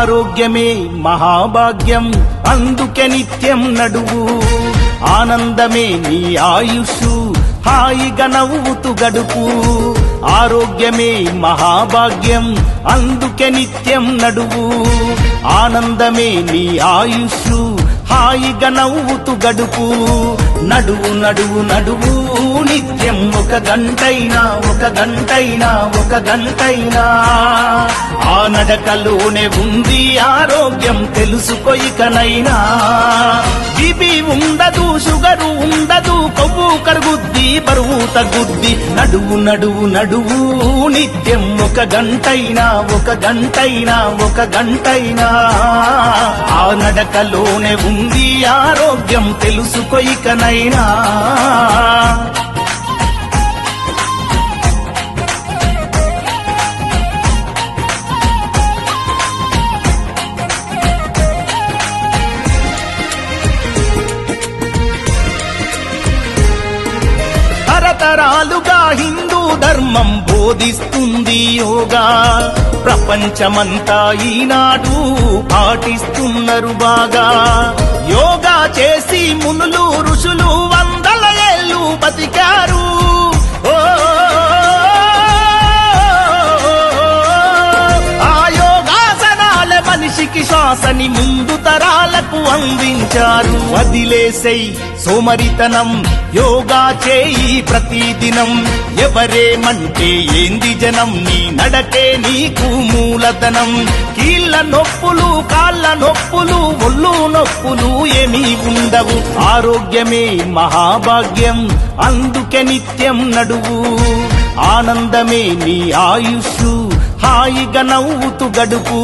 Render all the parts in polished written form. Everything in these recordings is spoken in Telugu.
ఆరోగ్యమే మహాభాగ్యం అందుకే నిత్యం నడువు ఆనందమే నీ ఆయుష్షు హాయిగా నవ్వుతూ గడుపు ఆరోగ్యమే మహాభాగ్యం అందుకే నిత్యం నడువు ఆనందమే నీ ఆయుష్షు హాయిగా నవ్వుతూ గడుపు నడువు నడువు నడువు నిత్యం ఒక గంటైనా ఆ నడకలోనే ఉంది ఆరోగ్యం తెలుసుకో ఇకనైనా బీపీ ఉండదు షుగరు ఉండదు కొవ్వు కరుగుద్ది బరువు తగ్గుద్ది నడువు నడువు నడువు నిత్యం ఒక గంటైనా ఆ నడకలోనే ఉంది ఆరోగ్యం తెలుసుకో ఇకనైనా తరతరాలుగా హిందూ ధర్మం బోధిస్తుంది యోగా ప్రపంచమంతా ఈనాడు పాటిస్తున్నారు బాగా యోగా చేసి మునులు ఋషులు వందల ఏళ్ళు బతికారు ఆ యోగాసనాల మనిషికి శ్వాసని ముందు తరాలకు అందించారు వదిలేసై సోమరితనం యోగా చేయి ప్రతిదినం ఎవరేమంటే ఏంది జనం నీ నడకే నీకు మూలధనం కీళ్ళ నొప్పులు కాళ్ళ నొప్పులు ఒళ్ళు నొప్పులు ఏమీ ఉండవు ఆరోగ్యమే మహాభాగ్యం అందుకే నిత్యం నడువు ఆనందమే నీ ఆయుష్షు హాయిగా నవ్వుతూ గడుపు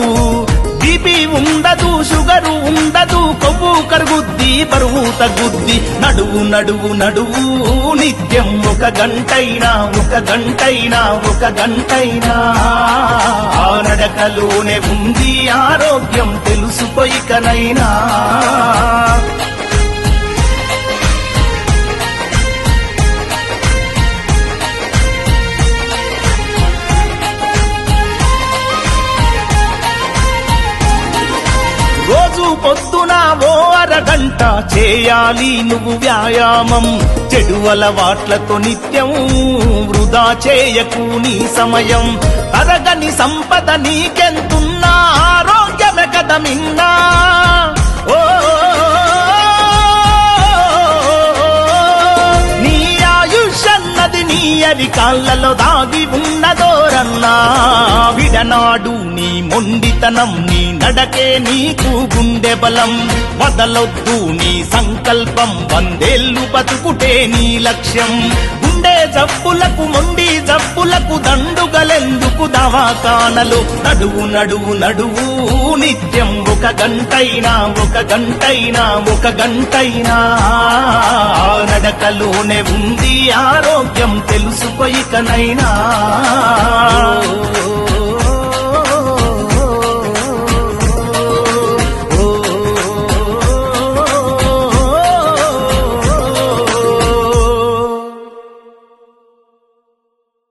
బీపీ ఉండదు షుగరు ఉండదు కొవ్వు కరుగుద్ది బరువు తగ్గుద్ది నడువు నడువు నడువు నిత్యం ఒక గంటైనా ఆ నడకలోనే ఉంది ఆరోగ్యం తెలుసుకో ఇకనైనా రోజు పొద్దున ఓ అరగంట చేయాలి నువ్వు వ్యాయామం చెడు అలవాట్లతో నిత్యం వృధా చేయకు నీ సమయం తరగని సంపద నీకెంతున్నా ఆరోగ్యమే కదా మిన్నా ఓ నీ ఆయుష్ అన్నది నీ అరికాళ్ళలో దాగి ఉన్నదోరన్నా విడనాడు నీ మొండితనం నీ నడకే నీకు గుండె బలం వదలొద్దు నీ సంకల్పం 100 ఏళ్ళు బతుకుటే నీ లక్ష్యం గుండె జబ్బులకు మొండి జబ్బులకు దండుగలెందుకు దవాఖానలు నడువు నడువు నడువు నిత్యం ఒక గంటైనా ఆ నడకలోనే ఉంది ఆరోగ్యం తెలుసుకో ఇకనైనా